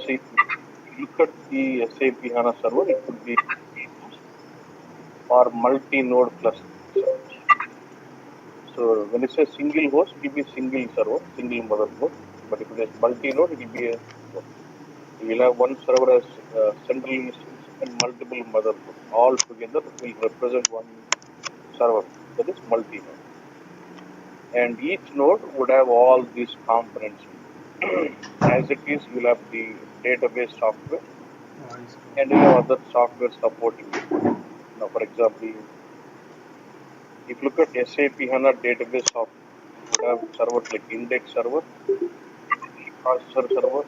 See, look at the SAP HANA server, it could be or multi-node cluster servers. So when it's a single host, it will be single server, single motherboard. But if it is multi-node, it will be a you will have one server as central instance and multiple motherboards. All together will represent one server, that is multi-node. And each node would have all these components. As it is, you will have the database software and you have other software supporting it. Now, for example, if you look at SAP HANA database software, you would have servers like index server, processor server,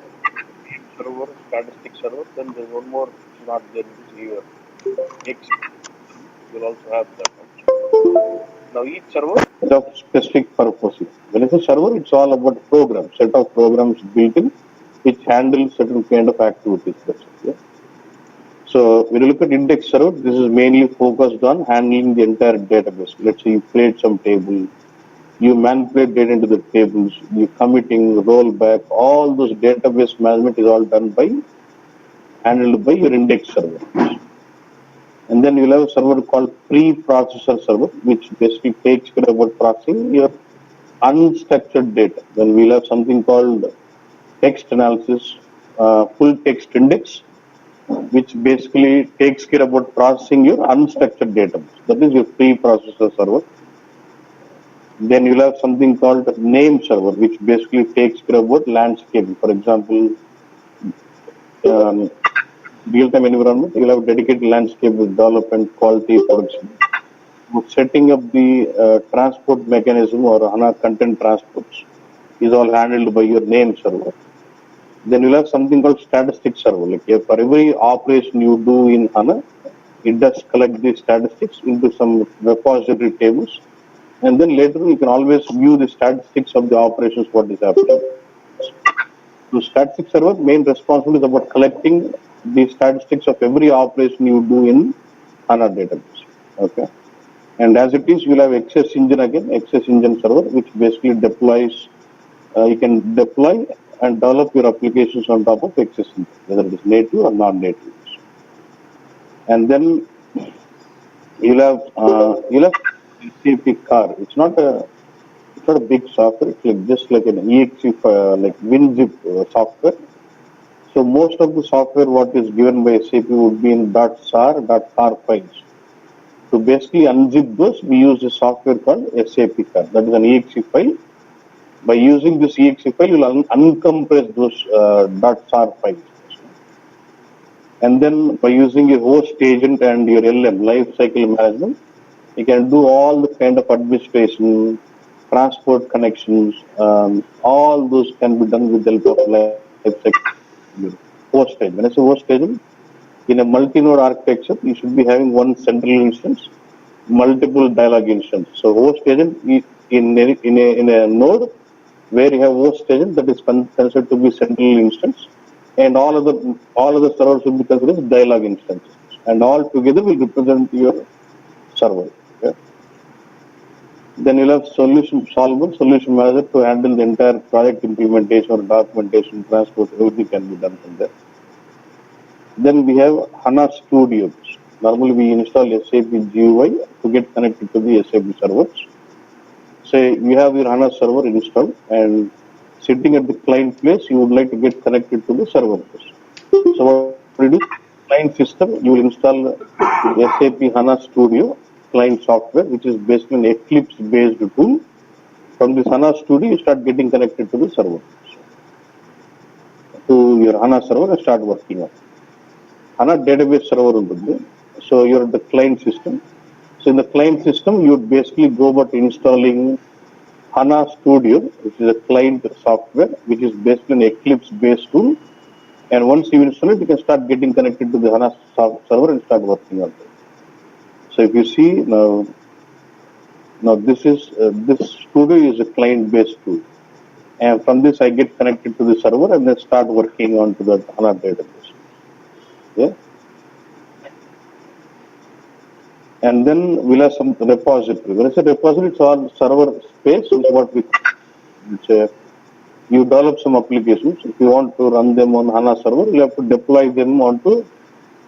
server, statistic server. Then there's one more, which is not there, which is your X. You'll also have that also. Now each server of specific purposes. When it's a server, it's all about programs, set of programs built in which handle certain kind of activities. That's it, yeah? So when you look at index server, this is mainly focused on handling the entire database. Let's say you create some table, you manipulate data into the tables, you committing, rollback, all those database management is all done by handled by your index server. And then you'll have a server called pre-processor server, which basically takes care about processing your unstructured data. Then we'll have something called text analysis, full text index, which basically takes care about processing your unstructured data. That is your pre-processor server. Then you'll have something called name server, which basically takes care about landscaping. For example, real-time environment, you'll have dedicated landscape with development, quality, production. Setting up the transport mechanism or HANA content transports is all handled by your name server. Then you'll have something called statistic server. Like for every operation you do in HANA, it does collect the statistics into some repository tables. And then later you can always view the statistics of the operations, what is happening. So statistic server main responsibility is about collecting the statistics of every operation you do in HANA database. Okay. And as it is, you'll have Access Engine again, Access Engine server, which basically deploys, you can deploy and develop your applications on top of Access Engine, whether it is native or non-native. And then you'll have SAP car. It's not a big software. It's like just like an exe, like WinZip software. So most of the software what is given by SAP would be in .sar, .car files. To basically unzip those, we use a software called SAP car. That is an exe file. By using this exe file, you will uncompress those .sar files. And then by using your host agent and your LM, life cycle management, you can do all the kind of administration, transport connections, all those can be done with the help of life cycle host agent. When I say host agent, in a multi-node architecture, you should be having one central instance, multiple dialog instances. So host agent is in a node where you have host agent that is considered to be central instance, and all other servers will be considered as dialog instances, and all together will represent your server. Okay? Then you'll have solution manager to handle the entire project implementation or documentation, transport, everything can be done from there. Then we have HANA Studio. Normally we install SAP GUI to get connected to the SAP servers. Say you have your HANA server installed and sitting at the client place, you would like to get connected to the server place. So what you do, client system, you will install SAP HANA Studio client software, which is basically an Eclipse based tool. From this HANA Studio, you start getting connected to the server, to your HANA server and start working on it. HANA database server ఉంటుంది. So you're at the client system. So in the client system, you would basically go about installing HANA Studio, which is a client software, which is basically an Eclipse based tool. And once you install it, you can start getting connected to the HANA server and start working on it. So if you see now this Studio is a client based tool. And from this, I get connected to the server and then start working on to the HANA database. Yeah. And then we'll have some repository. When I say repository, it's all server space, is what we say. You develop some applications. If you want to run them on HANA server, you have to deploy them onto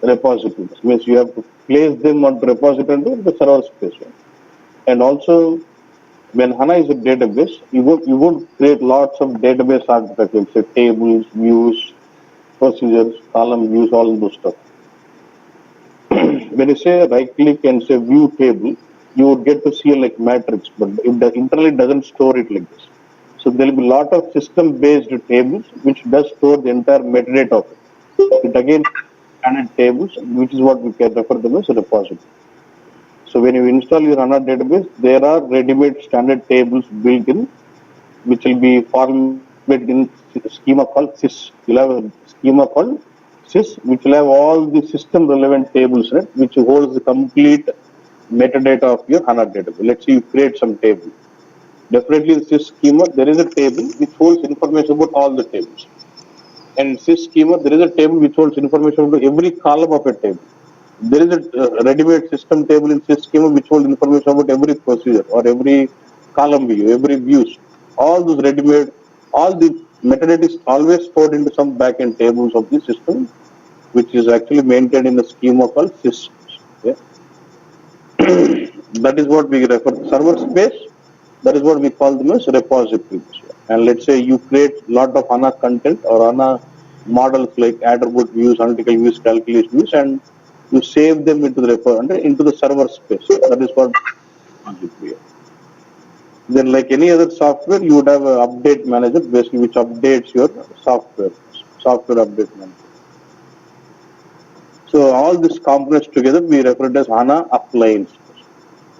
repositories. Means you have to place them onto repository into the server space. And also, when HANA is a database, you would create lots of database artifacts, like say tables, views, procedures, column views, all those stuff. When you say right click and say view table, you would get to see like matrix, but internally doesn't store it like this. So there will be a lot of system-based tables which does store the entire metadata of it. It again standard tables, which is what we can refer them as a repository. So when you install your HANA database, there are ready-made standard tables built in, which will be formatted in schema called sys. You'll have a schema called sys, which will have all the system-relevant tables, right, which holds the complete metadata of your HANA database. Let's say you create some table. Definitely in sys schema, there is a table which holds information about all the tables. And in sys schema, there is a table which holds information about every column of a table. There is a ready-made system table in sys schema which holds information about every procedure or every column view, every views. All those ready-made, all the metadata is always stored into some backend tables of the system, which is actually maintained in the schema called sys. Yeah. That is what we refer to server space. That is what we call them as repositories. And let's say you create a lot of HANA content or HANA models like attribute views, analytical views, calculation views, and you save them into the repository, into the server space. That is what repository. Then, like any other software, you would have an update manager, basically, which updates your software update manager. So all these components together we refer to as HANA appliance.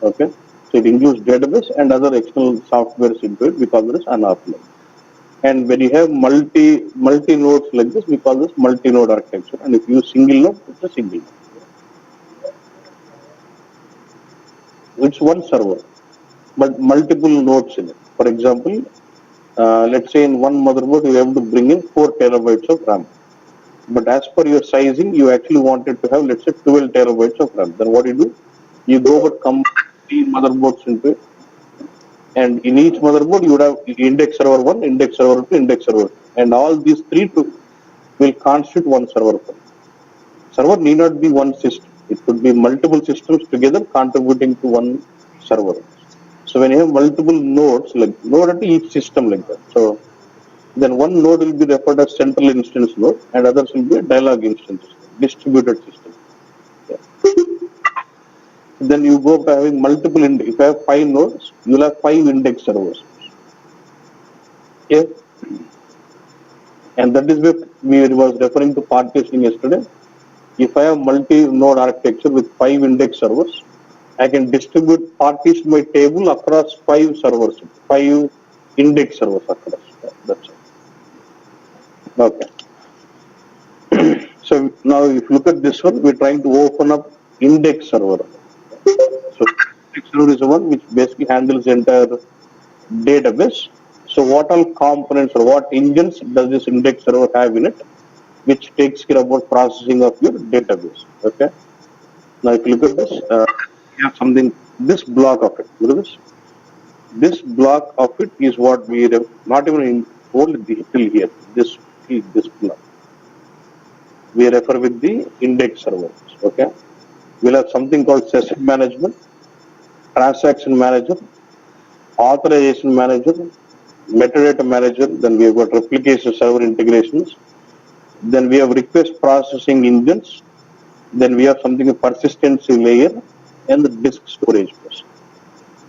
Okay. So it includes database and other external softwares into it. We call it as HANA appliance. And when you have multi nodes like this, we call this multi-node architecture. And if you use single node, it's a single node. It's one server, but multiple nodes in it. For example, let's say in one motherboard you have to bring in 4 terabytes of RAM. But as per your sizing, you actually wanted to have, let's say, 12 terabytes of RAM. Then what do? You go but come 3 motherboards into it. And in each motherboard, you would have index server 1, index server 2, index server 2. And all these 3 will constitute one server. Server need not be one system. It could be multiple systems together contributing to one server. So when you have multiple nodes, like node at each system like that. So then one node will be referred as central instance node and others will be a dialog instance, distributed system. Yeah. Then you go by having multiple index. If you have 5 nodes, you will have 5 index servers. Yeah. And that is where we was referring to partitioning yesterday. If I have multi-node architecture with 5 index servers, I can distribute partition my table across 5 servers, 5 index servers across. That's it. Okay. So now if you look at this one, we're trying to open up index server. So index server is the one which basically handles the entire database. So what all components or what engines does this index server have in it, which takes care about processing of your database. Okay. Now if you look at this, you have something, this block of it. Look at this. This block of it is what we have, not even in only till here. This block. We refer with the index servers. Okay. We'll have something called session management, transaction manager, authorization manager, metadata manager. Then we have got replication server integrations. Then we have request processing engines. Then we have something a persistency layer and the disk storage.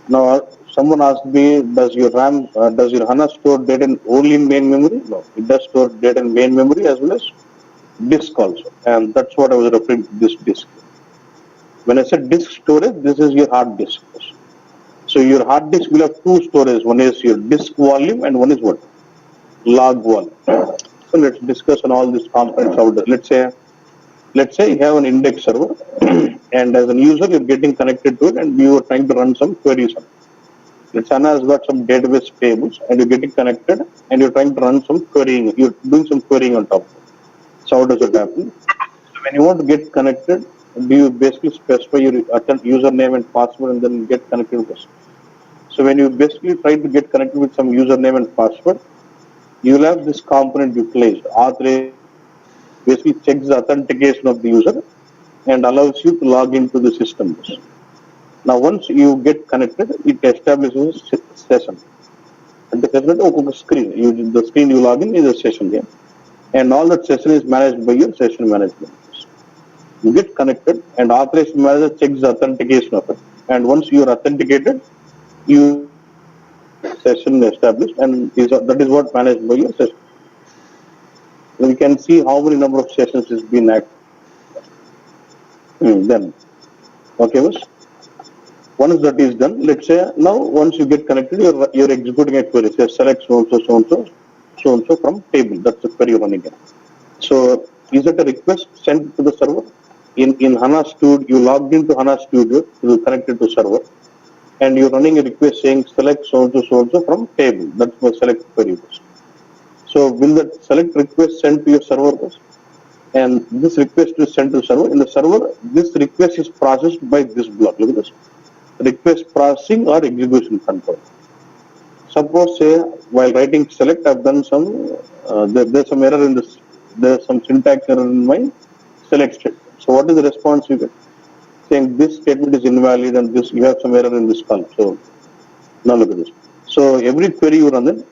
Now, someone asked me, does your HANA store data only in main memory? No, it does store data in main memory as well as disk also. And that's what I was referring to, this disk. When I said disk storage, this is your hard disk. So your hard disk will have 2 storages. One is your disk volume and one is what? Log volume. So let's discuss on all these components out there. Let's say you have an index server and as a user you're getting connected to it and you are trying to run some queries on it. Let's say HANA has got some database tables and you're getting connected and you're trying to run some querying. You're doing some querying on top of it. So how does it happen? So when you want to get connected, do you basically specify your username and password and then get connected with us? So when you basically try to get connected with some username and password, you will have this component utilized. Auth basically checks the authentication of the user and allows you to log into the system. Now, once you get connected, it establishes a session. And the session screen. The screen you log in is a session here. And all that session is managed by your session management. You get connected and authorization manager checks the authentication of it. And once you are authenticated, you session established and that is what managed by your session. We can see how many number of sessions is being active. Then, okay, once that is done, let's say now once you get connected, you're executing a query. Say select so and so from table. That's the query running here. So is it a request sent to the server? In HANA Studio, you logged into HANA Studio, you connected to server, and you're running a request saying select so and so from table. That's my select query. So will that select request sent to your server? And this request is sent to the server. In the server, this request is processed by this block. Look at this. Request processing or execution control. Suppose, say, while writing select, I've done some, there's some error in this, there's some syntax error in my select statement. So what is the response you get? Saying this statement is invalid and this, you have some error in this column. So now look at this. So every query you run in,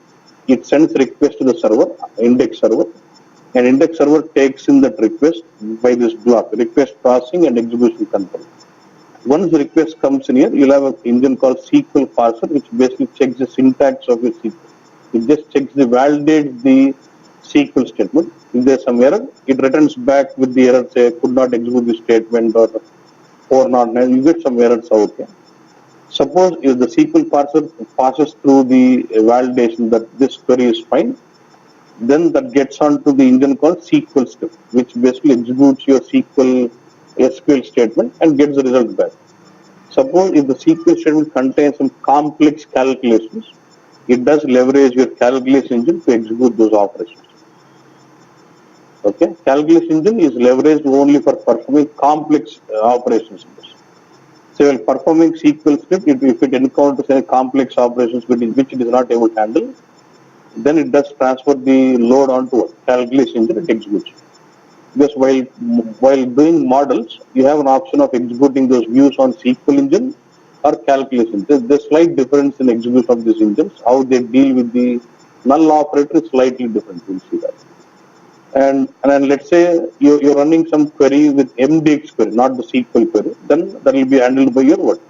it sends request to the server, index server, and index server takes in that request by this block, request processing and execution control. Once the request comes in here, you'll have an engine called SQL parser, which basically checks the syntax of your SQL. It just checks validates the SQL statement. If there's some error, it returns back with the error, say, could not execute the statement or 409. You get some errors out here. Suppose if the SQL parser passes through the validation that this query is fine, then that gets onto the engine called SQL script, which basically executes your SQL statement and gets the result back. Suppose if the SQL statement contains some complex calculations, it does leverage your calculation engine to execute those operations. Okay, calculation engine is leveraged only for performing complex operations. So while performing SQL script, if it encounters any complex operations which it is not able to handle, then it does transfer the load onto a calculation engine and executes. Because while doing models, you have an option of executing those views on SQL engine or calculation. There's slight difference in execution of these engines. How they deal with the null operator is slightly different. We'll see that. And then let's say you're running some query with MDX query, not the SQL query. Then that will be handled by your what?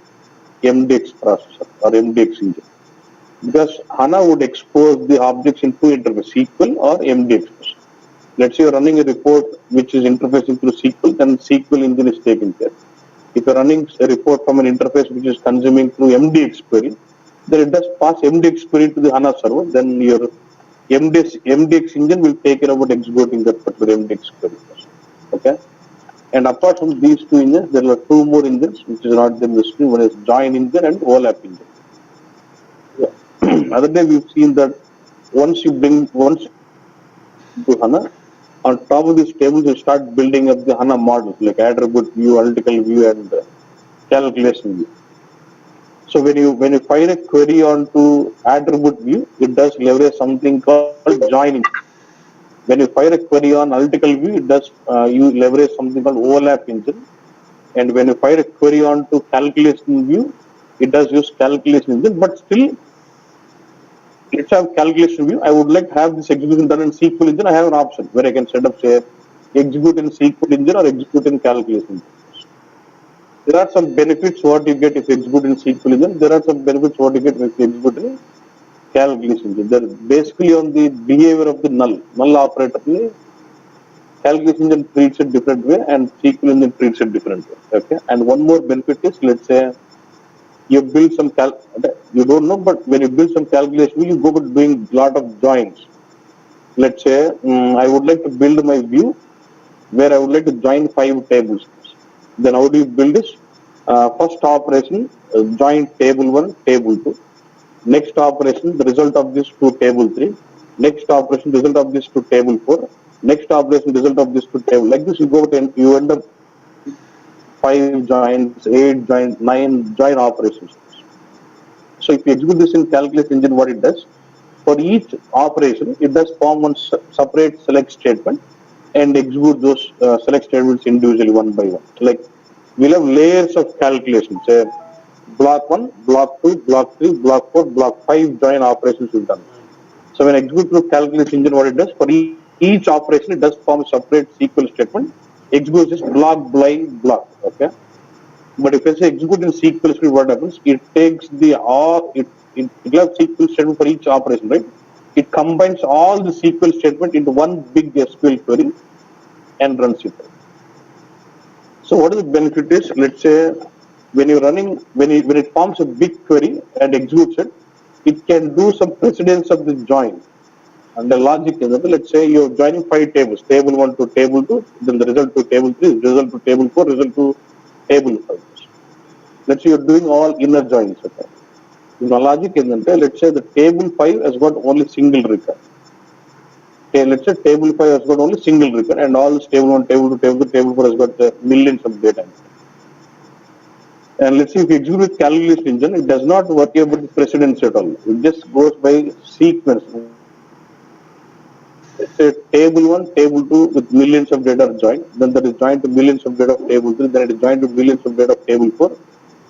MDX processor or MDX engine. Because HANA would expose the objects in two interfaces, SQL or MDX. Let's say you're running a report which is interfacing through SQL, then SQL engine is taken care. If you're running a report from an interface which is consuming through MDX query, then it does pass MDX query to the HANA server, then your MDX engine will take care about executing that particular MDX query. Okay? And apart from these two engines, there are two more engines which is not in the screen. One is join engine and overlap engine. Other day we've seen that once to HANA, on top of these tables you start building up the HANA models like attribute view, analytical view, and calculation view. So when you fire a query onto attribute view, it does leverage something called joining. When you fire a query on analytical view, it does you leverage something called overlap engine. And when you fire a query onto calculation view, it does use calculation engine. But still, let's have calculation view. I would like to have this execution done in SQL engine. I have an option where I can set up, say, execute in SQL engine or execute in calculation engine. There are some benefits what you get if you execute in SQL engine. There are some benefits what you get if you execute in calculation engine. They're basically on the behavior of the null operator. Calculation engine treats it different way and SQL engine treats it different way. Okay. And one more benefit is, let's say, you build some you don't know, but when you build some calculation, you go about doing a lot of joins. Let's say I would like to build my view where I would like to join 5 tables. Then how do you build this? First operation, join table 1, table 2. Next operation, the result of this to table 3. Next operation, result of this to table 4. Next operation, result of this to table. Like this, you go and you end up 5 joins, 8 joins, 9 join operations. So if you execute this in calculation engine, what it does, For each operation, it does form one separate select statement and execute those select statements individually one by one. Like we'll have layers of calculations. Say block 1, block 2, block 3, block 4, block 5 join operations we've done. So when execute through calculation engine, what it does for each operation, it does form a separate SQL statement, executes this block by block. Okay. But if I say execute in SQL script, what happens? It takes the all it will have SQL statement for each operation, right? It combines all the SQL statement into one big SQL query and runs it. So what is the benefit is, let's say when you're running, when it forms a big query and executes it, it can do some precedence of the join. And the logic is that, let's say you're joining 5 tables, table 1 to table 2, then the result to table 3, result to table 4, result to table 5. Let's say you're doing all inner joins. Okay. The logic is that, let's say the table 5 has got only single record. Okay, let's say table 5 has got only single record and all this table 1, table 2, table 3, table 4 has got millions of data. And let's see if you execute with calculation engine, it does not worry about the precedence at all. It just goes by sequence. Let's say table 1, table 2 with millions of data are joined, then that is joined to millions of data of table 3, then it is joined to millions of data of table 4.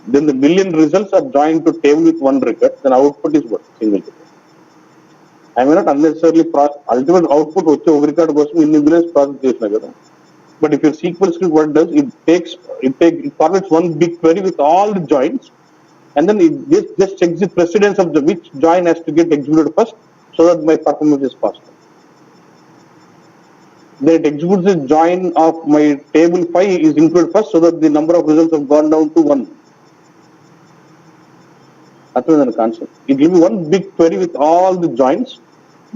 Then the million results are joined to table with one record, then output is what? Single record. I may not unnecessarily ultimate output వచ్చే ఒక record కోసం ఇన్ని millions process చేసినా కదా. But if your SQL script what it does, it formats one big query with all the joins, and then it just checks the precedence of which join has to get executed first, so that my performance is faster. Then it executes the join of my table 5 is included first, so that the number of results have gone down to 1. That's the concept. It will be one big query with all the joins.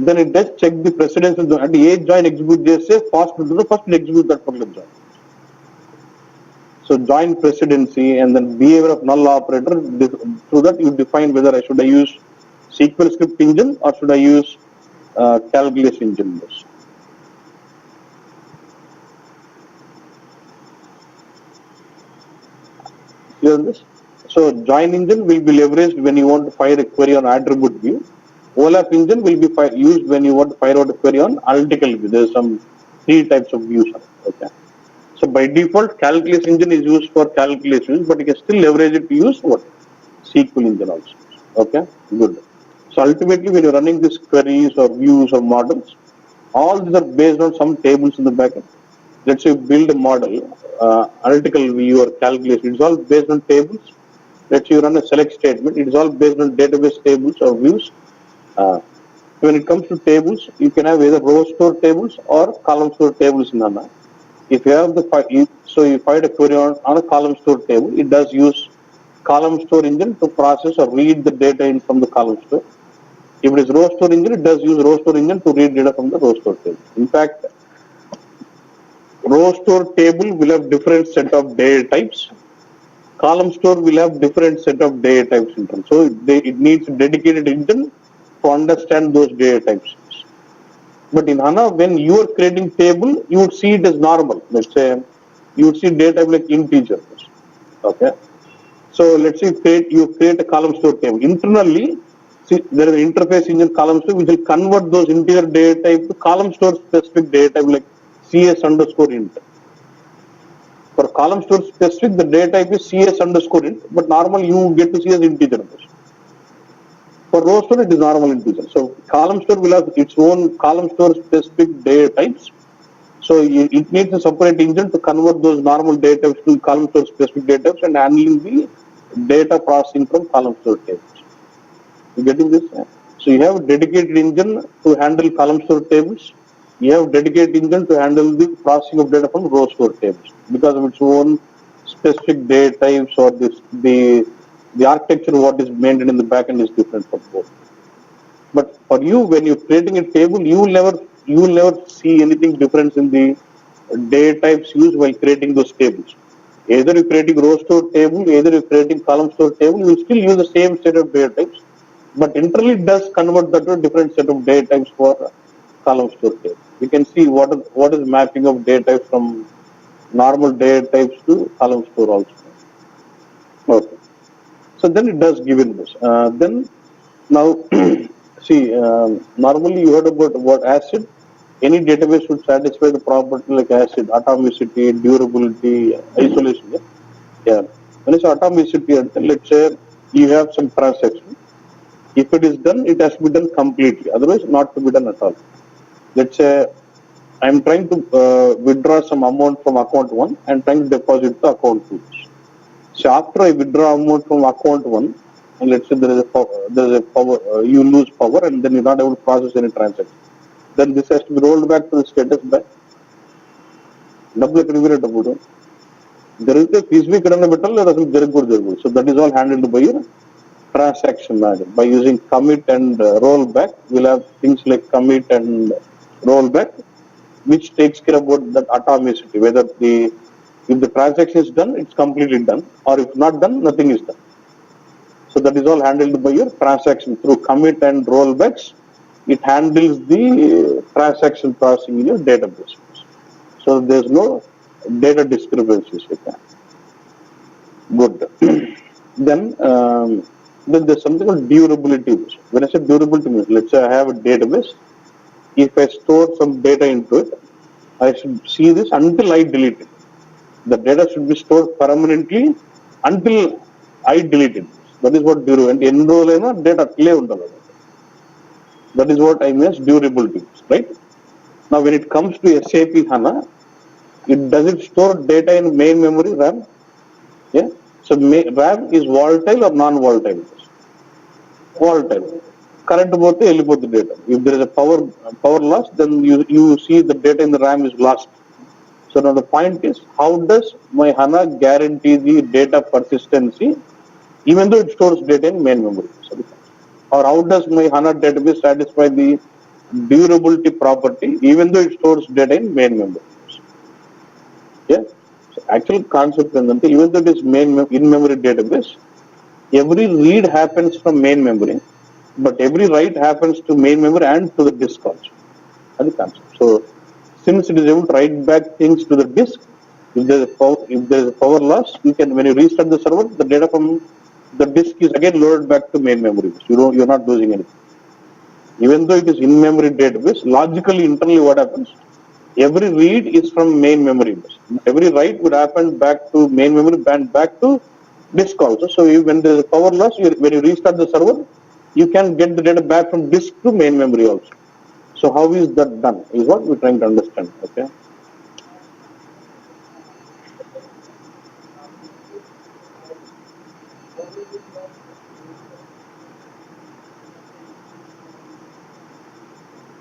Then it does check the precedence of the join. At the join execute, they say first it execute that particular join. So join precedency and then behavior of null operator. Through that you define whether should I use SQL script engine or should I use calculation engine. Hear this? So join engine will be leveraged when you want to fire a query on attribute view. OLAP engine will be used when you want to fire out a query on analytical view. There are some 3 types of views. Okay. So by default, calculation engine is used for calculations, but you can still leverage it to use what? SQL engine also. Okay, good. So ultimately, when you're running these queries or views or models, all these are based on some tables in the backend. Let's say you build a model, analytical view or calculation, it's all based on tables. Let's say you run a select statement, it's all based on database tables or views. When it comes to tables, you can have either row store tables or column store tables in HANA. If you have so you find a query on a column store table, it does use column store engine to process or read the data in from the column store. If it is row store engine, it does use row store engine to read data from the row store table. In fact, row store table will have different set of data types. Column store will have different set of data types in terms. So it needs a dedicated engine to understand those data types. But in HANA, when you are creating table, you would see it as normal. Let's say you would see data type like integer. Okay. So let's say you create a column store table. Internally, see, there is an interface engine column store which will convert those integer data type to column store specific data type like CS underscore int. For column store specific, the data type is CS underscore int, but normally you get to see as integer. For row store, it is normal integer. So column store will have its own column store specific data types. So it needs a separate engine to convert those normal data types to column store specific data types and handling the data processing from column store tables. You getting this? So you have a dedicated engine to handle column store tables. You have a dedicated engine to handle the processing of data from row store tables because of its own specific data types or the architecture what is maintained in the backend is different for both. But for you, when you're creating a table, you will never see anything different in the data types used while creating those tables. Either you're creating row store table, either you're creating column store table, you will still use the same set of data types, but internally it does convert that to a different set of data types for column store table. You can see what is mapping of data types from normal data types to column store also. Okay. So then it does give in this. Then now See, normally you heard about ACID. Any database should satisfy the property like ACID, atomicity, durability, isolation. Yeah. Yeah. When it's atomicity, let's say you have some transaction. If it is done, it has to be done completely. Otherwise, not to be done at all. Let's say I'm trying to withdraw some amount from account 1 and trying to deposit to account 2. So after I withdraw amount from account 1, and let's say there is a power, you lose power and then you're not able to process any transaction. Then this has to be rolled back to the status bank. Double aggregate. There is a PCB metal, so that is all handled by your transaction manager. By using commit and rollback, we'll have things like commit and rollback, which takes care about that atomicity, whether if the transaction is done, it's completely done, or if not done, nothing is done. So that is all handled by your transaction through commit and rollbacks. It handles the transaction processing in your database. So there's no data discrepancies with that. Good. Then there's something called durability. When I say durability means, let's say I have a database. If I store some data into it, I should see this until I delete it. The data should be stored permanently until I delete it. That is what durability. And data that is what I mean durability, right? Now, when it comes to SAP HANA, does it store data in main memory RAM? Yeah. So RAM is volatile or non-volatile? Volatile. Current about the data. If there is a power loss, then you see the data in the RAM is lost. So now the point is, how does my HANA guarantee the data persistency, even though it stores data in main memory? Or how does my HANA database satisfy the durability property, even though it stores data in main memory? Yeah. So actual concept is, even though it is in-memory database, every read happens from main memory, but every write happens to main memory and to the disk also. That's the concept. So since it is able to write back things to the disk, if there is a power loss, when you restart the server, the data from the disk is again loaded back to main memory. You're not losing anything. Even though it is in-memory database, logically internally what happens? Every read is from main memory. Every write would happen back to main memory and back to disk also. So when there is a power loss, when you restart the server, you can get the data back from disk to main memory also. So how is that done? Is what we're trying to understand. Okay.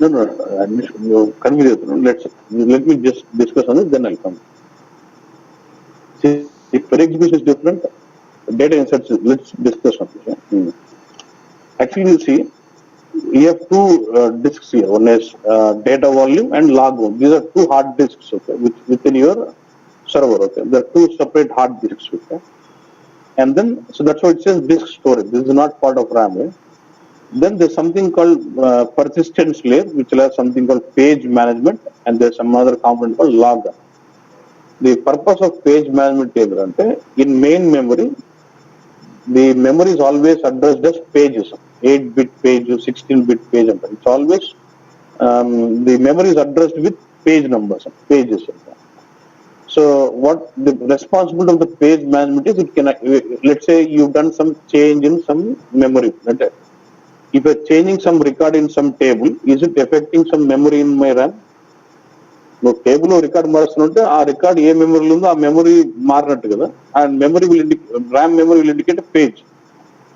No, let me just discuss on it, then I'll come. See, if per exhibition is different, data inserts, let's discuss on it. Yeah? Actually, you see, you have two disks here. One is data volume and log volume. These are two hard disks, okay, within your server. Okay, there are two separate hard disks. Okay, and then so that's why it says disk storage. This is not part of RAM. Right? Then there's something called persistence layer, which will have something called page management, and there's some other component called logger. The purpose of page management is in main memory, the memory is always addressed as pages, 8-bit page, 16-bit page. It's always the memory is addressed with page numbers, pages. So what the responsibility of the page management is, it can, let's say you've done some change in some memory. If you're changing some record in some table, is it affecting some memory in my RAM? No, table or record record memory and RAM memory will indicate a page.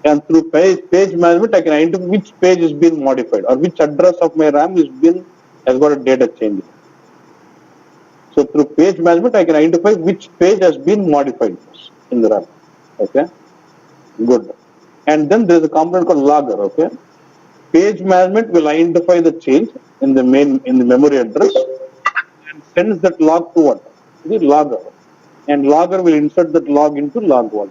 And through page management, I can identify which page is being modified or which address of my RAM has got a data change. So through page management, I can identify which page has been modified in the RAM. Okay, good. And then there is a component called logger. Okay, page management will identify the change in the memory address and sends that log to what? The logger. And logger will insert that log into log one.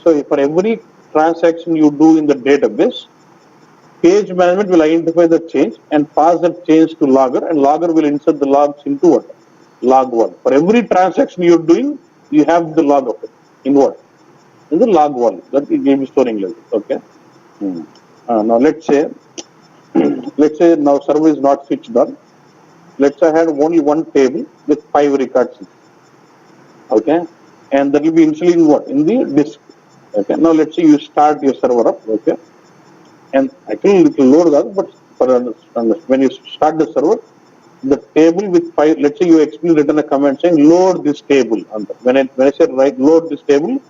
So for every transaction you do in the database, page management will identify the change and pass that change to logger, and logger will insert the logs into what? Log one. For every transaction you're doing, you have the log of it. In what? In the log one. That is game storing level. Okay. Now let's say now server is not switched on. Let's say I had only one table with 5 records. Okay, and that will be initially in what? In the disk. Okay, now let's say you start your server up. Okay, and actually it will load that, but when you start the server, the table with 5. Let's say you actually written a command saying load this table. And when I say load this table,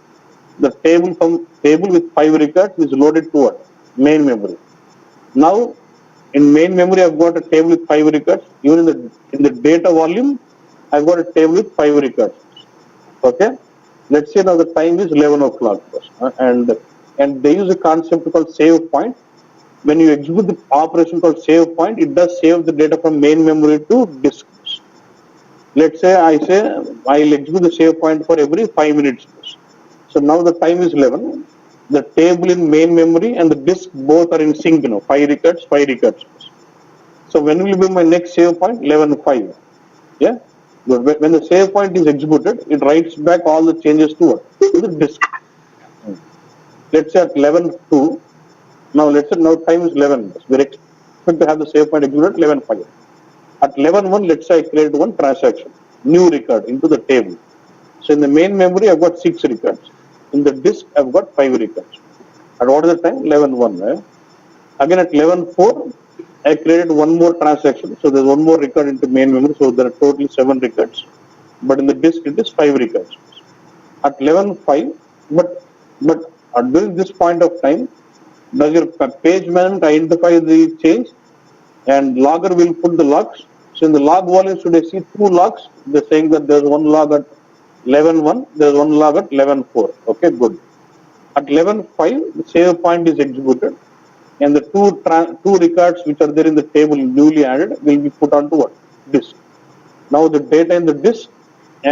the table with 5 records is loaded to what? Main memory. Now in main memory I've got a table with 5 records. Even in the data volume, I've got a table with 5 records. Okay, let's say now the time is 11 o'clock, and they use a concept called save point. When you execute the operation called save point, it does save the data from main memory to disk. Let's say I'll execute the save point for every 5 minutes. So now the time is 11. The table in main memory and the disk both are in sync. 5 records, 5 records. So when will be my next save point? 11:05. Yeah. But when the save point is executed, it writes back all the changes to what? To the disk. Let's say at 11:02. Now let's say now time is 11. We expect to have the save point executed 11:05. At 11:01, let's say I create one transaction, new record into the table. So in the main memory, I've got 6 records. In the disk, I've got 5 records. At what is the time? 11:01. Right? Again at 11:04, I created one more transaction. So there's one more record into main memory. So there are totally 7 records. But in the disk, it is 5 records. At 11:05, but during this point of time, does your page management identify the change? And logger will put the logs. So in the log volume, should I see 2 logs? They're saying that there's one log at 11:01, there's one log at 11:04. Okay, good. At 11:05, the save point is executed, and the two records which are there in the table newly added will be put onto what? Disk. Now the data in the disk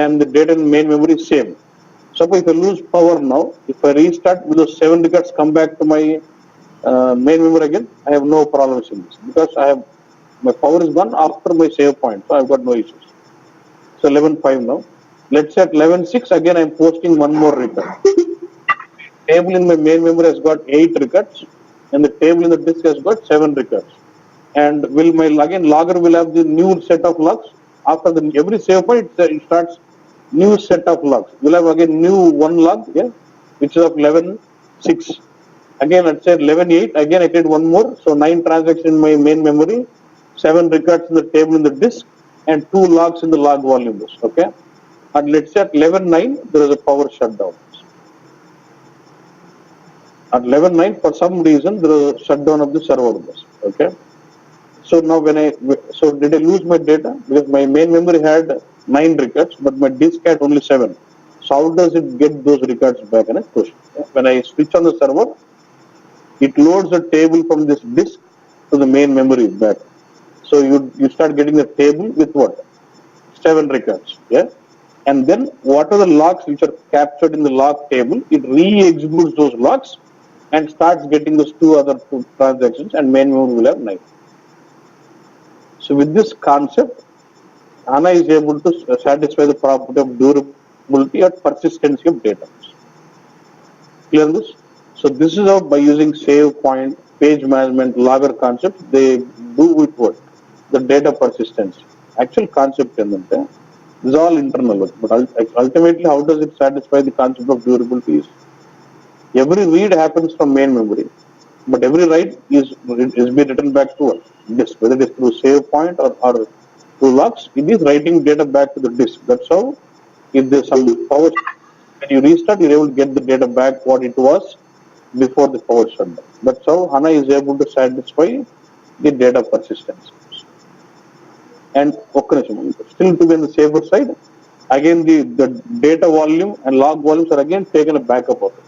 and the data in the main memory is same. Suppose if I lose power now, if I restart, will those 7 records come back to my main memory again? I have no problems in this because my power is gone after my save point, so I've got no issues. So 11:05 now. Let's say at 11:06 again I'm posting one more record. Table in my main memory has got 8 records, and the table in the disk has got 7 records. And logger will have the new set of logs after every save point. It starts new set of logs. We'll have again new one log, yeah, which is of 11:06. Again, let's say 11:08. Again, I create one more. So 9 transactions in my main memory, 7 records in the table in the disk, and 2 logs in the log volume list. Okay. And let's say at 11:09, there is a power shutdown. At 11:09, for some reason, there is a shutdown of the server bus. Okay. So now did I lose my data? Because my main memory had 9 records, but my disk had only 7. So how does it get those records back? In a question. When I switch on the server, it loads a table from this disk to the main memory back. So you start getting a table with what? 7 records. Yeah. And then what are the logs which are captured in the log table? It re-executes those logs and starts getting those 2 other transactions, and main memory will have 9. So with this concept, HANA is able to satisfy the property of durability or persistency of data. Clear this? So this is how, by using save point, page management, logger concept, they do with what? The data persistence. Actual concept this is all internal, but ultimately how does it satisfy the concept of durability? Every read happens from main memory, but every write is being written back to disk, whether it is through save point or through logs, it is writing data back to the disk. That's how, if there's some power, when you restart, you're able to get the data back what it was before the power shutdown. That's how HANA is able to satisfy the data persistence. And still to be on the safer side, again the data volume and log volumes are again taken a backup of it.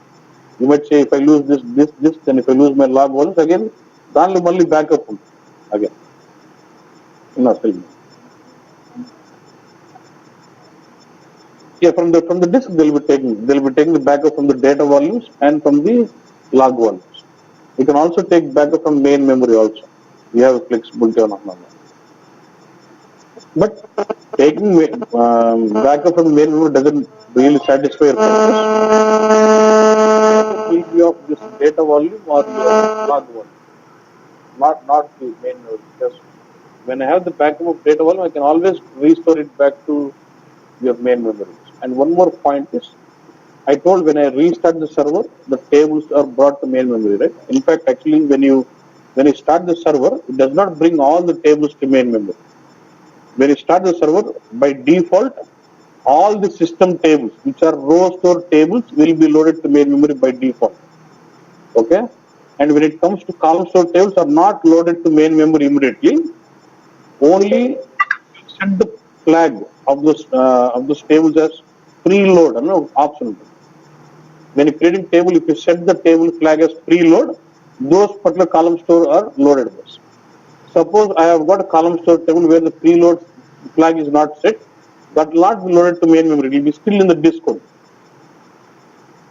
You might say if I lose this, then if I lose my log volumes again, then only backup again. No, tell me. Yeah, from the disk they'll be taking the backup from the data volumes and from the log volumes. You can also take backup from main memory also. We have flexibility on HANA. But taking backup from main memory doesn't really satisfy your purpose. It will be of this data volume or your log volume. not the main memory. Because when I have the backup of data volume, I can always restore it back to your main memory. And one more point is, I told when I restart the server, the tables are brought to main memory, right? In fact, actually, when you start the server, it does not bring all the tables to main memory. When you start the server, by default, all the system tables, which are row store tables, will be loaded to main memory by default. Okay? And when it comes to column store tables, are not loaded to main memory immediately. Only set the flag of those tables as preload, no optional. When you creating table, if you set the table flag as preload, those particular column store are loaded. Suppose I have got a column store table where the preload flag is not set, that will not be loaded to main memory. It will be still in the disk code.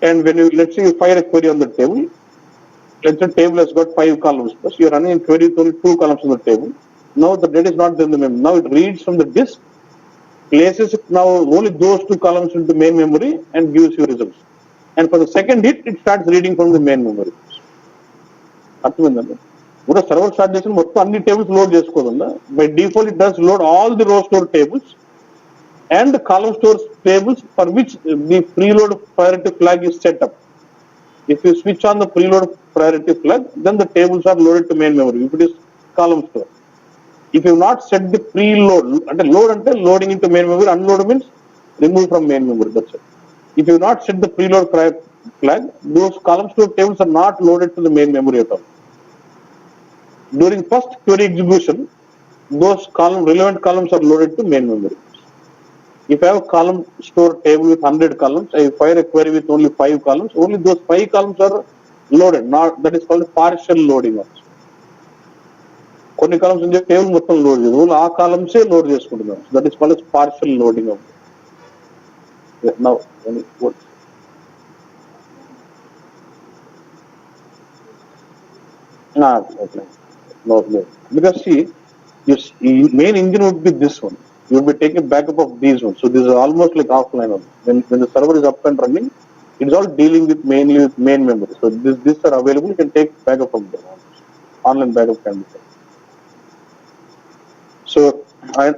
And when you, let's say you fire a query on the table, let's say table has got 5 columns, plus you are running a query with only 2 columns on the table. Now the data is not there in the memory. Now it reads from the disk, places now only those 2 columns into main memory and gives you results. And for the second hit, it starts reading from the main memory. అర్థమైందండి కూడా server start చేసిన మొత్తం అన్ని tables load చేసుకోదండి by default it does load all the row store tables and column store tables for which the preload priority flag is set up. If you switch on the preload priority flag, then the tables are loaded to main memory if it is column store. If you have not set the preload, అంటే load అంటే loading into main memory, unload means remove from main memory, that's it. If you have not set the preload flag, those column store tables are not loaded to the main memory at all. During first query execution, those relevant columns are loaded to main memory. If I have a column store table with 100 columns, I fire a query with only 5 columns, only those 5 columns are loaded. Not, that is called partial loading also. కొన్ని columns ఉంటే table మొత్తం load చేయదు, only ఆ కాలమ్సే load చేసుకుంటున్నాం. That is called partial loading of. Now no, because see, your main engine would be this one. You will be taking backup of these ones. So this is almost like offline one. When the server is up and running, it is all dealing with mainly with main memory. So these are available. You can take backup from them. Online backup can be taken. So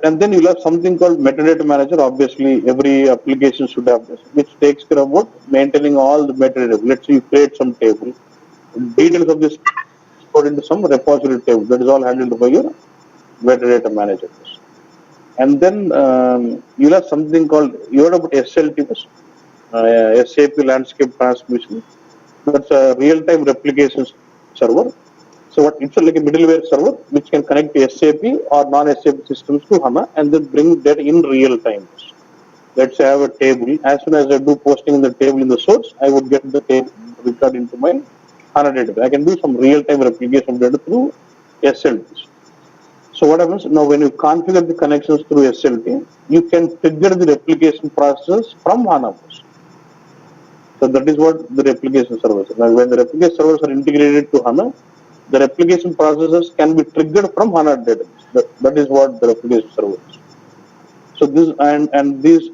and then you'll have something called metadata manager. Obviously, every application should have this, which takes care of what maintaining all the metadata. Let's say you create some table, details of this stored into some repository table. That is all handled by your metadata manager. And then you'll have something called, you heard about SLT, SAP Landscape Transmission. That's a real-time replication server. So what it's like a middleware server which can connect to SAP or non-SAP systems to HANA and then bring that in real time. Let's say I have a table. As soon as I do posting in the table in the source, I would get the table record into my HANA database. I can do some real-time replication of data through SLTs. So what happens now when you configure the connections through SLT, you can trigger the replication process from HANA. So that is what the replication servers. Now when the replication servers are integrated to HANA, the replication processes can be triggered from HANA database. That is what the replication server is. So this and these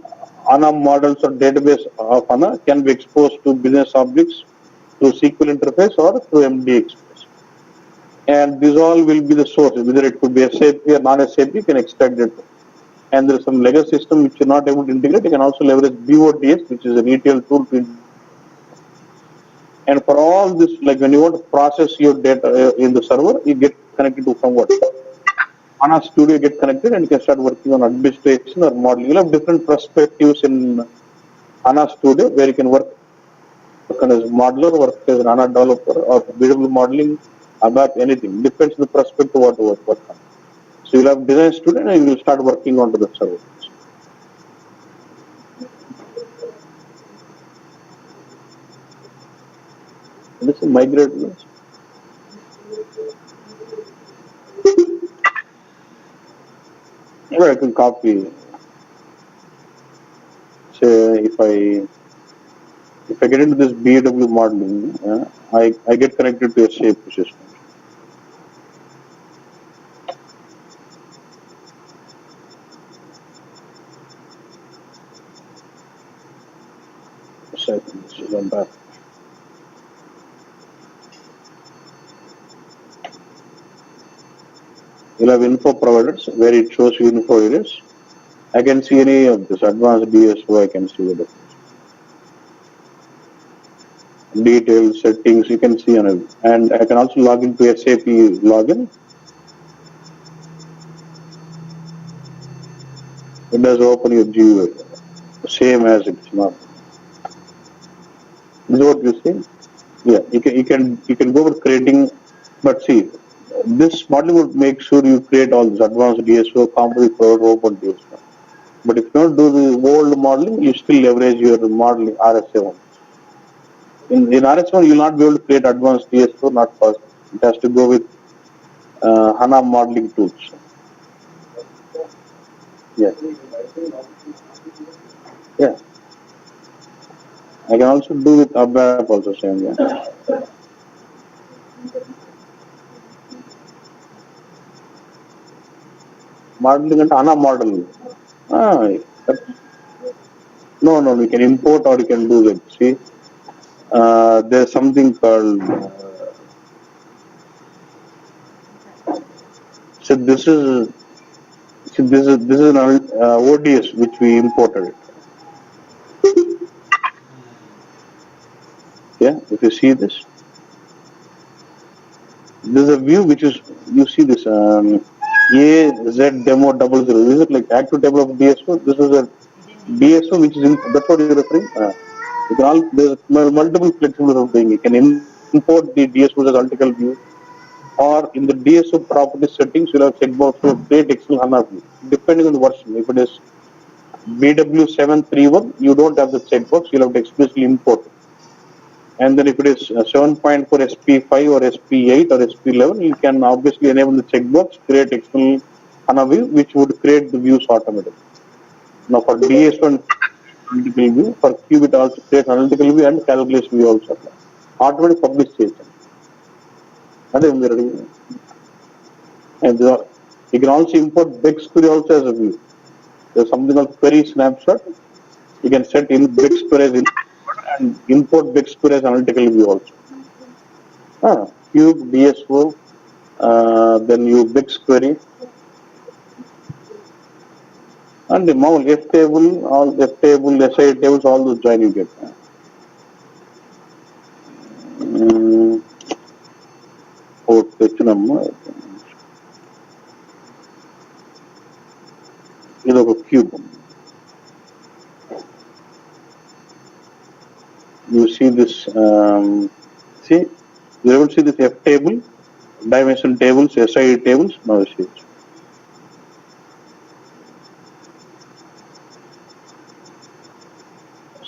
HANA models or database of HANA can be exposed to business objects through SQL interface or through MD Express. And these all will be the sources, whether it could be SAP or non-SAP, you can extract it. And there is some legacy system which you're not able to integrate. You can also leverage BODS, which is a retail tool to. And for all this, like when you want to process your data in the server, you get connected to from what? HANA Studio, get connected and you can start working on administration or modeling. You'll have different perspectives in HANA Studio where you can work as a modeler, work as an HANA developer, or BW modeling, about anything. Depends on the perspective what to work on. So you'll have design student and you will start working onto the server. This is migrate. Or I can copy. Say if I get into this BW modeling, I get connected to a SAP system. Back. You'll have info providers where it shows you info areas. I can see any of this advanced DSO. I can see the details, settings. You can see and I can also log into SAP login. It does open your GUI, same as it's not. This is what you see. Yeah, you can go for creating, but see, this modeling would make sure you create all this advanced DSO, composite provider, open DSO. But if you don't do the old modeling, you still leverage your modeling RSA1. In RSA1, you will not be able to create advanced DSO, not possible. It has to go with HANA modeling tools. Yeah. Yeah. I can also do with ABAP also same. Yeah. Modeling and HANA model. Ah, no, you can import or you can do it. See, there's something called. So this is an ODS which we imported. Yeah, if you see this, is a view which is you see this AZ demo 00. Is it like active table of DSO? This is a DSO which is in, that's what you're referring. There's multiple flexible of doing. You can import the DSO as article view, or in the DSO property settings, you'll have checkbox to create Excel HANA view, depending on the version. If it is BW731, you don't have the checkbox, you'll have to explicitly import it. And then if it is 7.4 SP5 or SP8 or SP11, you can obviously enable the checkbox, create Excel HANA view, which would create the views automatically. Now for DS1 analytical view, for Cube it also creates analytical view and calculation view also. Automatic publish station. And you can also import Bex query also as a view. There's something called query snapshot. You can set in Bex query as and import Bex query as analytical view also. Cube, DSO, then you Bex query. And the model F table, all F table, SI tables, all those join you get. ఇది ఒక cube. You see this, see, you able to see this F table, dimension tables, SI tables, now you see it.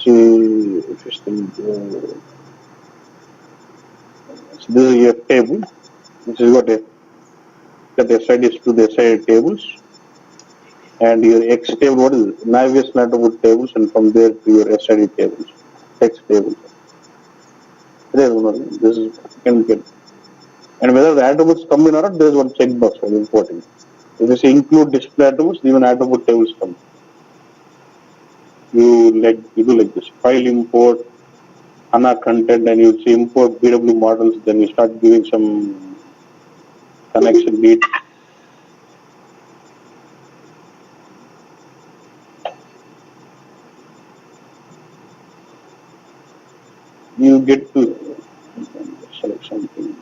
See, if you still, so this is your table, which is what that SID is to the SI tables, and your X table, what is it? Navigation attribute tables, and from there to your SID tables, text tables. This is can get, and whether the attributes come in or not, there is one checkbox for importing. If you say include display attributes, even attribute tables come. You do like this file import HANA content, and you say import BW models, then you start giving some connection beat. You get to select something.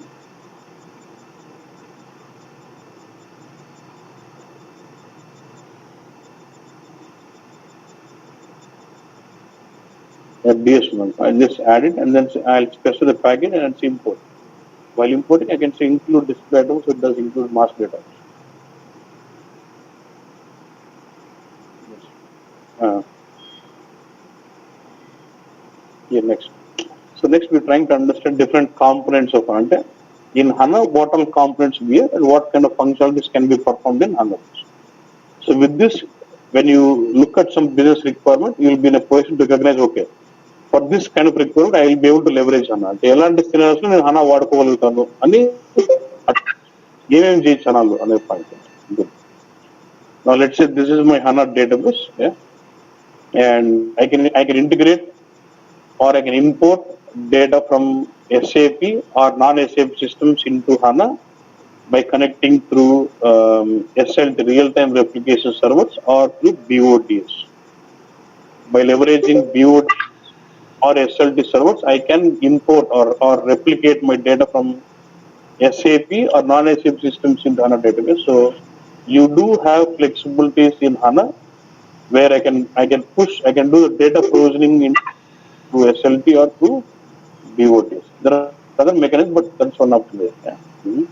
DS1. I'll just add it and then I'll specify the package and I'll say import. While importing, I can say include display items, so it does include mask data. Yeah, next. So next we're trying to understand different components of HANA. In HANA, what all components we have and what kind of functionalities can be performed in HANA. So with this, when you look at some business requirement, you will be in a position to recognize, okay, for this kind of requirement, I will be able to leverage HANA. ఎలాంటి సినారియోస్లో నేను HANA వాడుకోగలుగుతాను అని ఏమేమి చేయొచ్చు HANAలో అనే point. Now let's say this is my HANA database, yeah, and I can integrate or I can import data from SAP or non-SAP systems into HANA by connecting through SLT, real-time replication servers, or through BODS. By leveraging BODS or SLT servers, I can import or replicate my data from SAP or non-SAP systems into HANA database. So you do have flexibilities in HANA where I can do the data provisioning in through SLT or through BOTs. There are other mechanisms, but that's one of them. Yeah. Mhm.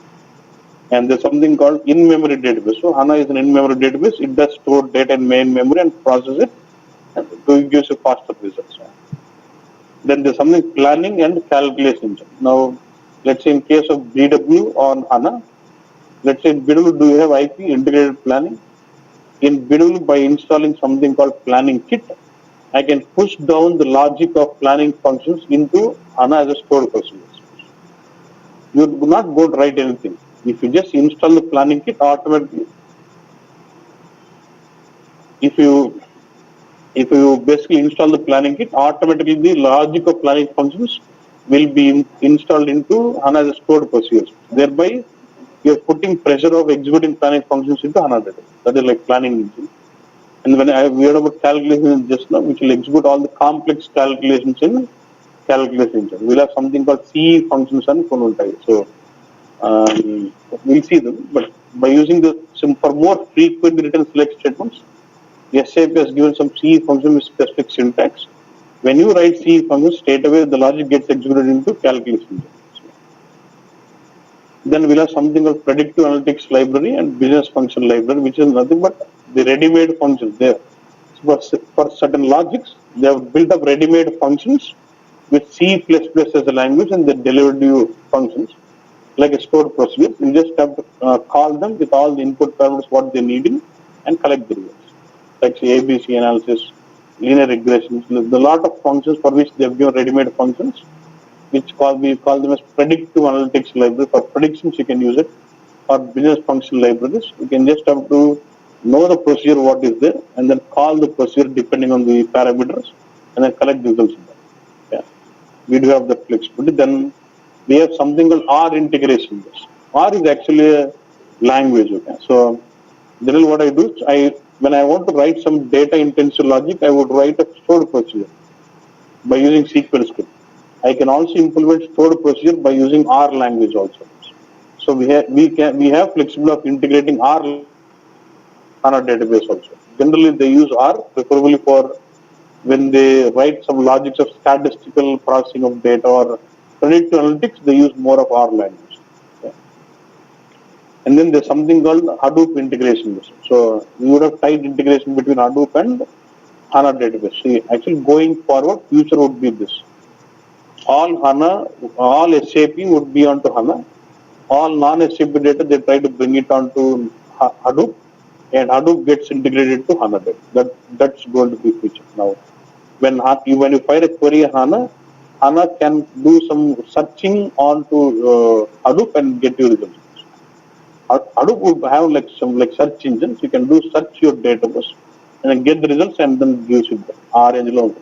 And there's something called in-memory database. So HANA is an in-memory database. It does store data in main memory and process it to give you faster results. Yeah. Then there's something planning and calculation. Now, let's say in case of BW on HANA, let's say in BW, do you have IP integrated planning? In BW, by installing something called planning kit, I can push down the logic of planning functions into HANA as a stored procedure. You do not go to write anything. If you just install the planning kit, automatically, if you basically install the planning kit, automatically the logic of planning functions will be installed into HANA as a stored procedure. Thereby, you are putting pressure of executing planning functions into HANA data. That is like planning engine. And when we heard about calculations just now, which will execute all the complex calculations in calculation engine. We'll have something called C functions and Konuntai. So we'll see them. But by using for more frequent written select statements, SAP has given some C function with specific syntax. When you write C functions, straight away the logic gets executed into calculation engine. Then we'll have something called predictive analytics library and business function library, which is nothing but the ready-made functions there. So for certain logics, they have built up ready-made functions with C++ as a language, and they delivered you functions like a stored procedure. You just have to call them with all the input parameters what they need in and collect the results. Like say ABC analysis, linear regressions. There's a lot of functions for which they have given ready-made functions, which we call them as predictive analytics library. For predictions, you can use it. For business function libraries, you can just have to know the procedure what is there, and then call the procedure depending on the parameters, and then collect the results. Yeah, we do have that flexibility. Then we have something called R integration. R is actually a language. Okay, so then what I do, when I want to write some data-intensive logic, I would write a stored procedure by using SQL script. I can also implement stored procedure by using R language also. So we have flexibility of integrating R on our database also. Generally, they use R preferably for when they write some logics of statistical processing of data or predictive analytics. They use more of R language. Okay. And then there's something called Hadoop integration. So we would have tight integration between Hadoop and HANA database. See, actually going forward, future would be this. All HANA, all SAP would be onto HANA. All non-SAP data, they try to bring it onto Hadoop, and Hadoop gets integrated to HANA data. That's going to be future. Now, when you fire a query in HANA, HANA can do some searching onto Hadoop and get your results. Hadoop would have some search engines. You can do search your database and then get the results and then use it. R engine.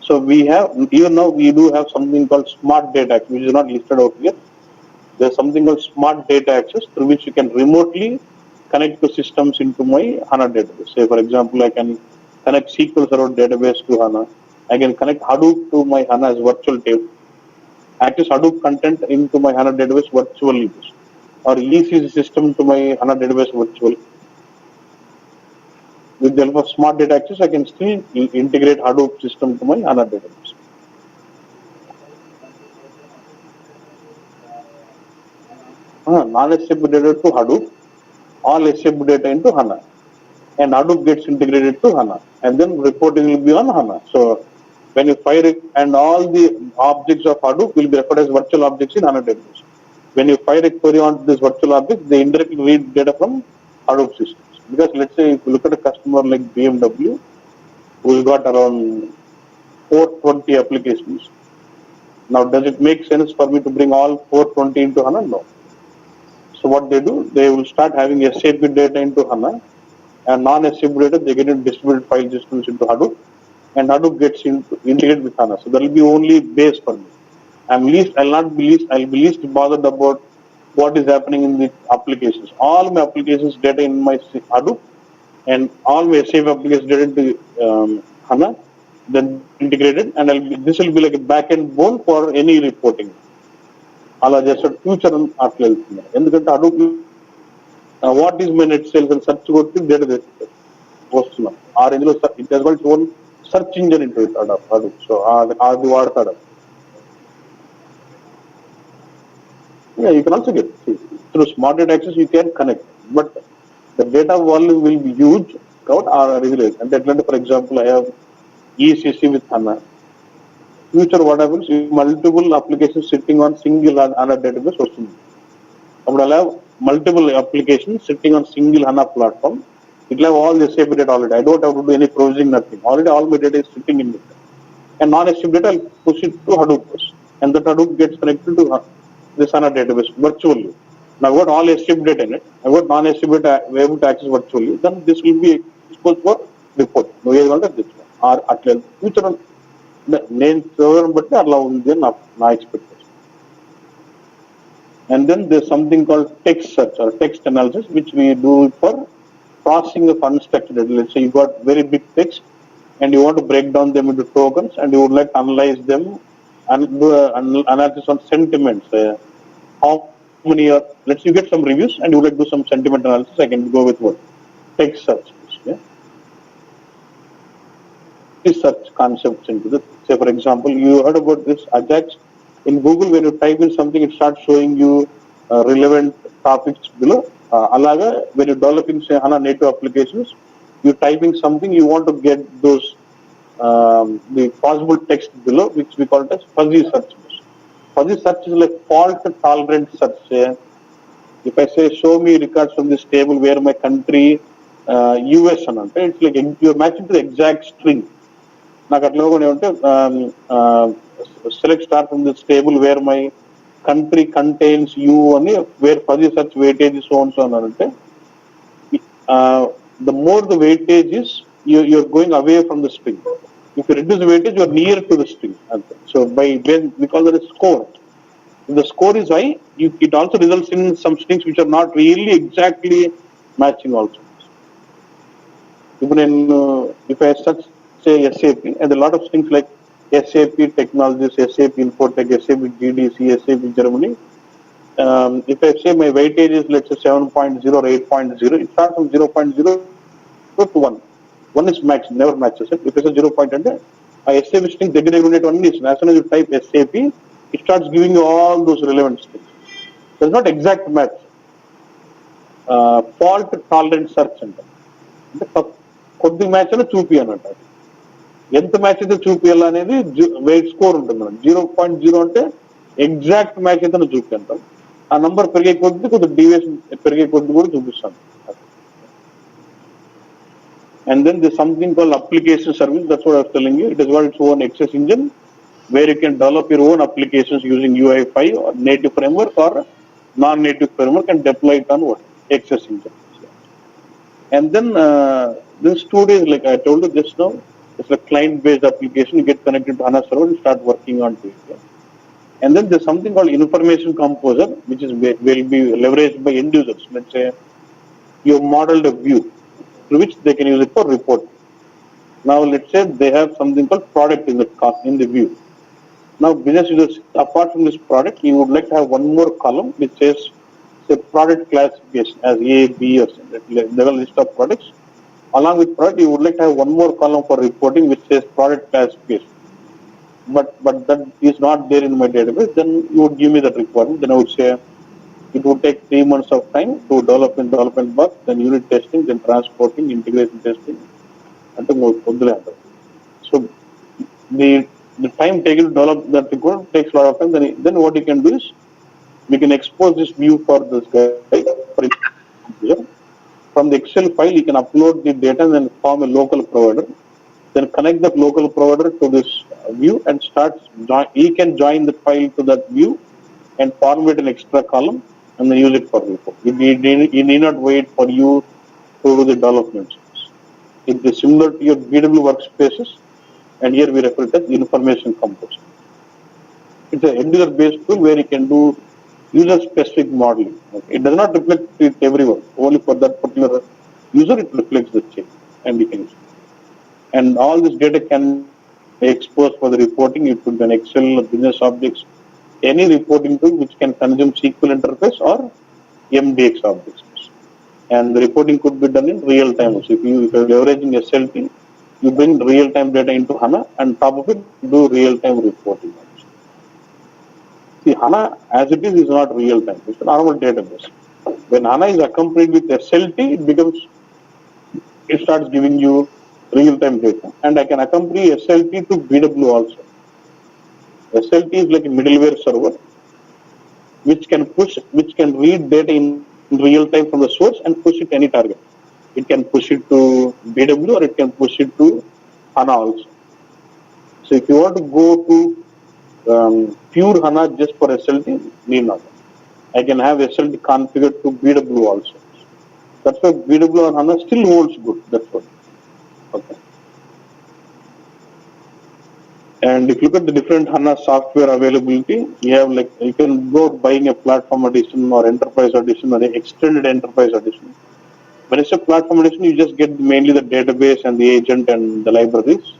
So even now we do have something called smart data access, which is not listed out here. There's something called smart data access through which you can remotely connect the systems into my HANA database. Say for example, I can connect SQL Server database to HANA. I can connect Hadoop to my HANA as virtual table. Access Hadoop content into my HANA database virtually. Or ECC system to my HANA database virtually. With the help of smart data access, I can still integrate Hadoop system to my HANA database. Non-SAP data to Hadoop, all SAP data into HANA. And Hadoop gets integrated to HANA. And then reporting will be on HANA. So when you fire it, and all the objects of Hadoop will be referred as virtual objects in HANA database. When you fire a query on this virtual object, they indirectly read data from Hadoop systems. Because let's say if you look at a customer like BMW, who's got around 420 applications. Now, does it make sense for me to bring all 420 into HANA? No. So what they do, they will start having SAP data into HANA, and non-SAP data, they get in distributed file systems into Hadoop, and Hadoop gets integrated with HANA. So that will be only base for me. I'll be least bothered about what is happening in the applications. All my applications data in my Hadoop and all my SAP applications data into HANA, then integrated, and this will be like a back-end bone for any reporting. అలా చేస్తాడు future అట్లా వెళ్తున్నారు. ఎందుకంటే Hadoop what is my net sales అని search కొట్టి data తెచ్చుకుంటారు వస్తున్నాం. ఆ రేంజ్ లో it has got own search engine into it Hadoop. So అది వాడతాడు. Yeah, you can also get through smart data access. You can connect, but the data volume will be huge. Out or regulate. And that, for example, I have ECC with HANA. Future what happens? Multiple applications sitting on single HANA database. I will have multiple applications sitting on single HANA platform. It will have all the SAP data already. I don't have to do any processing, nothing. Already all my data is sitting in it. And non-SAP data, I'll push it to Hadoop. And that Hadoop gets connected to this HANA database virtually. Now I've got all SAP data in it. I've got non-SAP data able to access virtually. Then this will be exposed for report. No, this one or at least future name server, but allow them my expectation. And then there's something called text search or text analysis, which we do for processing of unstructured data. Let's say you got very big text and you want to break down them into tokens and you would like to analyze them and do an analysis on sentiments. How many are, let's say you get some reviews and you would like to do some sentiment analysis. I can go with what? Text search. Yeah? Search concepts into this. Say, for example, you heard about this Ajax. In Google, when you type in something, it starts showing you relevant topics below. Alaga, when you develop in say HANA native applications, you're typing something, you want to get those the possible text below, which we call it as fuzzy search. Fuzzy search is like fault tolerant search. If I say show me records from this table where my country US and it's like you're matching to the exact string. Select start from this table where my country contains you and where fuzzy search weightage is so and so on. The more the weightage is, you're going away from the string. If you reduce the weightage, you're near to the string. So we call that a score. If the score is high, it also results in some strings which are not really exactly matching also. Even if I search say SAP, and a lot of things like SAP Technologies, SAP Infotech, SAP GDC, SAP Germany. If I say my weightage is let's say 7.0 or 8.0, it starts from 0.0 to 1. 1 is max, never matches it. If it's a 0.1, SAP string, one is as soon as you type SAP, it starts giving you all those relevant strings. So it's not exact match. Fault tolerant search center. కొద్ది match అయినా చూపియనంట. ఎంత match అయితే చూపియాలి అనేది wait score ఉంటుంది మనం. 0.0 అంటే exact match అయితే చూపిస్తాం. ఆ నంబర్ పెరిగే కొద్ది కొద్ది డీవియేషన్ పెరిగే కొద్ది కూడా చూపిస్తాను. And then there's something called application service. That's what I was telling you. It has got its own access engine where you can develop your own applications using UI5 or native framework or non-native framework and deploy it on what? Access engine. And then this 2 days, like I told you just now, it's a client-based application. You get connected to HANA server and start working on it. Yeah? And then there's something called information composer, which is will be leveraged by end users. Let's say you modeled a view through which they can use it for reporting. Now let's say they have something called product in the view. Now business users, apart from this product, you would like to have one more column which says say product classification as A, B, or level list of products. Along with product, you would like to have one more column for reporting which says product classification. But that is not there in my database. Then you would give me that requirement. Then I would say it would take 3 months of time to development work, then unit testing, then transporting, integration testing. So the time taken to develop that requirement takes a lot of time. Then what you can do is we can expose this view for this guy. From the Excel file, you can upload the data and then form a local provider. Then connect that local provider to this view and he can join the file to that view and format an extra column and then use it for report. You need not wait for you to do the development. It is similar to your BW workspaces, and here we refer to as information composer. It's an end-user based tool where you can do user specific modeling. Okay. It does not reflect it everyone. Only for that particular user it reflects the change, and we can use it. And all this data can be exposed for the reporting. It could be an Excel, business objects, any reporting tool which can consume SQL interface or MDX objects. And the reporting could be done in real time. So if you are leveraging SLT, you bring real time data into HANA and top of it do real time reporting. See, HANA as it is not real time. It's a normal database. When HANA is accompanied with SLT, it starts giving you real time data. And I can accompany SLT to BW also. SLT is like a middleware server which can read data in real time from the source and push it to any target. It can push it to BW or it can push it to HANA also. So if you want to go to pure HANA just for SLT, need not. I can have SLT configured to BW also. That's why BW on HANA still holds good. That's what. Okay. And if you look at the different HANA software availability, you can go buying a platform edition or enterprise edition or an extended enterprise edition. When it's a platform edition, you just get mainly the database and the agent and the libraries.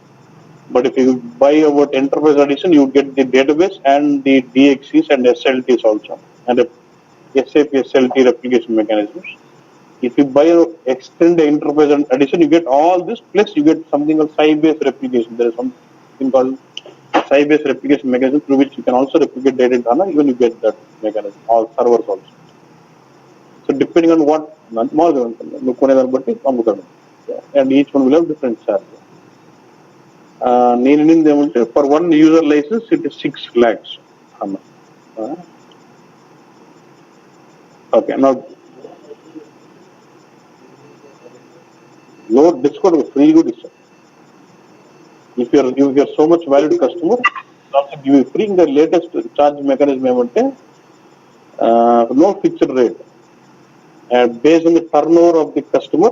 But if you buy about enterprise edition, you get the database and the DXCs and SLTs also, and the SAP SLT replication mechanisms. If you buy an extended enterprise edition, you get all this, plus you get something called site-based replication. There is something called site-based replication mechanism through which you can also replicate data in HANA, even you get that mechanism, all servers also. So depending on what, and each one will have different charges. For one user license, it is 6 lakhs. Okay, now load Discord with free good. If you are so much valued customer, also give you free the latest charge mechanism. No fixed rate. Based on the turnover of the customer,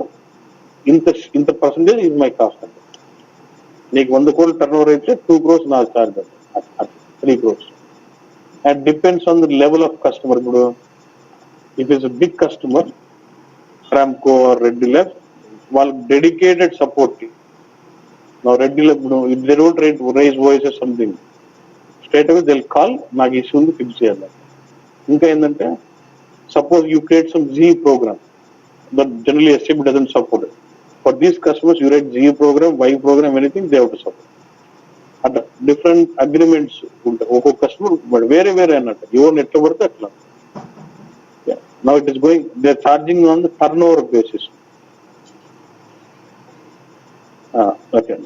in the percentage is my cost. Like 1 crore turnover rate, 2 crores now charge at 3 crores. And depends on the level of customer. If it's a big customer, Ramco or Reddy Labs, dedicated support team. Now Reddy Labs, if they don't raise voice or something, straight away they'll call, నాకు issue ఉంది fix చేయాలి. ఇంకా ఏంటంటే, suppose you create some Z program, but generally SAP doesn't support it. For these customers, you write Z program, Y program, anything, they have to support. At different agreements, customer, but very annattu. You own etla padthe atla. Yeah. Now it is going, they are charging on the turnover basis. Okay.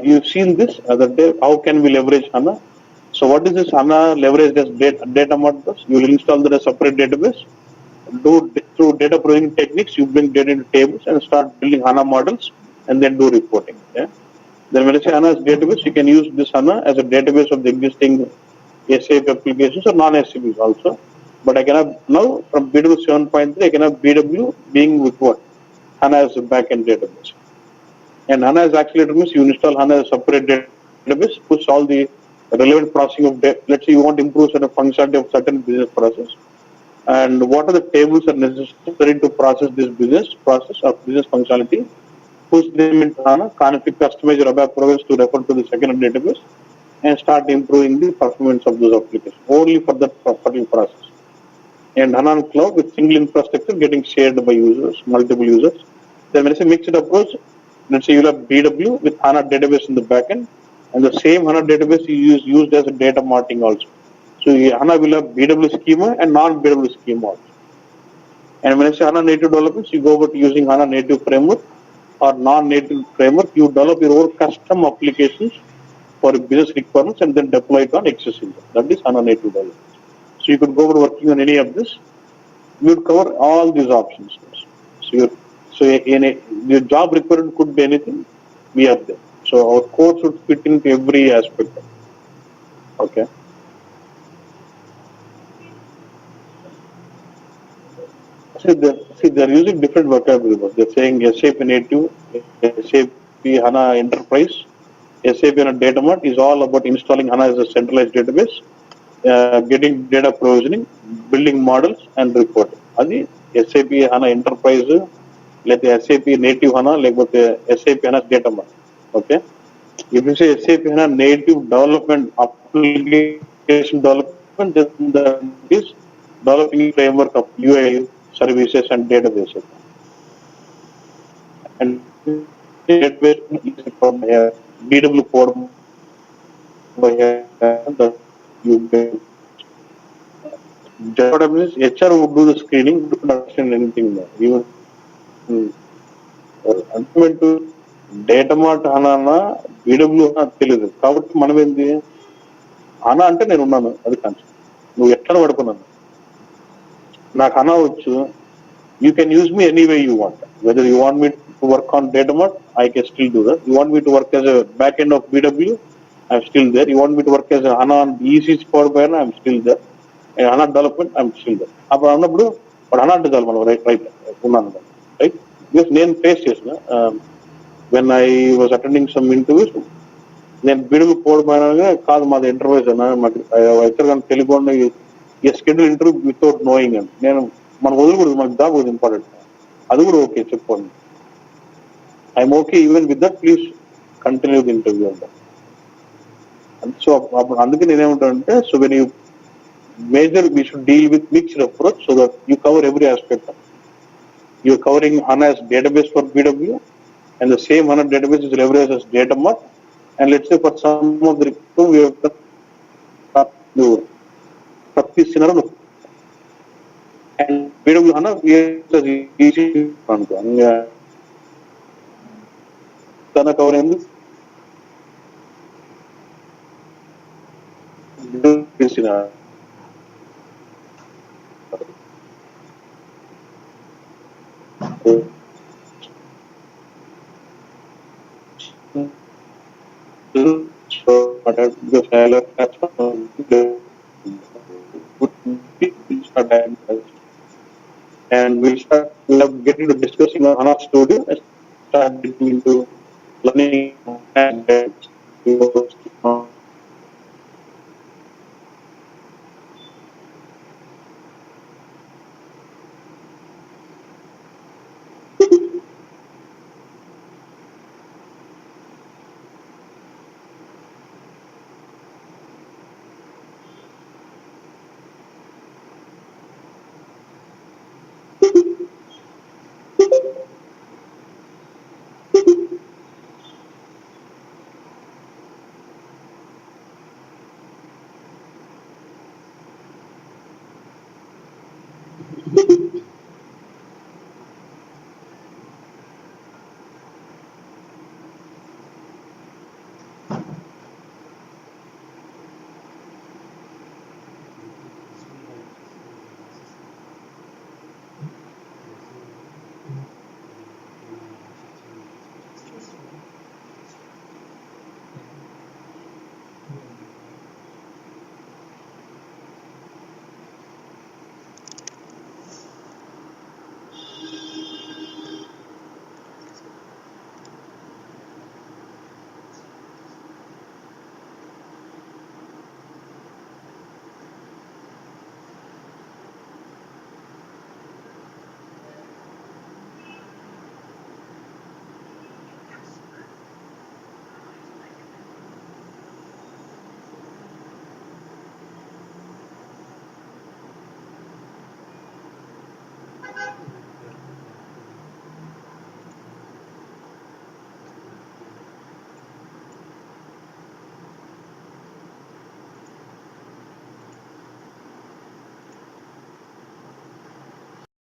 You've seen this other day. How can we leverage HANA? So what is this HANA leverage as data models? You will install the separate database. Through data processing techniques, you bring data into tables and start building HANA models and then do reporting. Yeah? Then when I say HANA as database, you can use this HANA as a database of the existing SAP applications or non-SAPs also. But I can have now from BW 7.3, I can have BW being with what? HANA as a backend database. And HANA as accelerator means you install HANA as a separate database, push all the relevant processing of data. Let's say you want to improve certain functionality of certain business process. And what are the tables are necessary to process this business process or business functionality? Push them into HANA, configure, customize your ABAP programs to refer to the second database, and start improving the performance of those applications only for that particular process. And HANA Cloud with single infrastructure getting shared by users, multiple users. Then when I say mixed approach, let's say you have BW with HANA database in the backend, and the same HANA database is used as a data marting also. So HANA will have BW schema and non-BW schema also. And when I say HANA native developments, you go about using HANA native framework or non-native framework. You develop your own custom applications for business requirements and then deploy it on existing. That is HANA native development. So you could go over working on any of this. You would cover all these options. So your job requirement could be anything. We have there. So our code should fit into every aspect. Okay. See, they're using different vocabulary. They're saying SAP native, SAP HANA enterprise, SAP HANA data mart is all about installing HANA as a centralized database. getting data provisioning, building models and reporting. అది SAP HANA Enterprise లేకపోతే SAP Native HANA లేకపోతే SAP HANA Data Mart. Okay. If you say SAP HANA Native Development Application Development, then that is developing framework of UI services and databases. And database is from here, BW code by here, that you get. What means HR would do the screening, would not understand anything there. Even ultimately data mart HANA BW తెలియదు కాబట్టి మనం ఏంది హనా అంటే నేను ఉన్నాను అది concept నువ్వు ఎట్లా పడుకున్నాను నాకు హనా వచ్చు you can use me any way you want whether you want me to work on data mart I can still do that you want me to work as a back end of BW I'm still there you want me to work as HANA on ECC power by I'm still there HANA development I'm still there అప్పుడు అన్నప్పుడు వాడు HANA అంటే చాలు మనం right ఉన్నాను right because నేను face చేసిన when I was attending some interviews, నేను బిడుగు పోవడం కాదు మాది ఇంటర్వ్యూస్ అన్నా మాకు ఇతరుగా తెలియకుండా షెడ్యూల్ ఇంటర్వ్యూ వితౌట్ నోయింగ్ అని నేను మన వదులుకూడదు మనకు దాగదు ఇంపార్టెంట్ అది కూడా ఓకే చెప్పండి I'm okay even with that please continue the interview అంటారు సో అప్పుడు అందుకే నేనేమంటానంటే so when you major we should deal with mixed approach so that you cover every aspect you're covering HANA as database for BW, and the same HANA database is leveraged as data mart. And let's say for some of the report, we have the scenario. And BW HANA, we have the easy one. HANA covering this scenario. So, because and we'll start getting to discussing on HANA Studio and start getting into learning and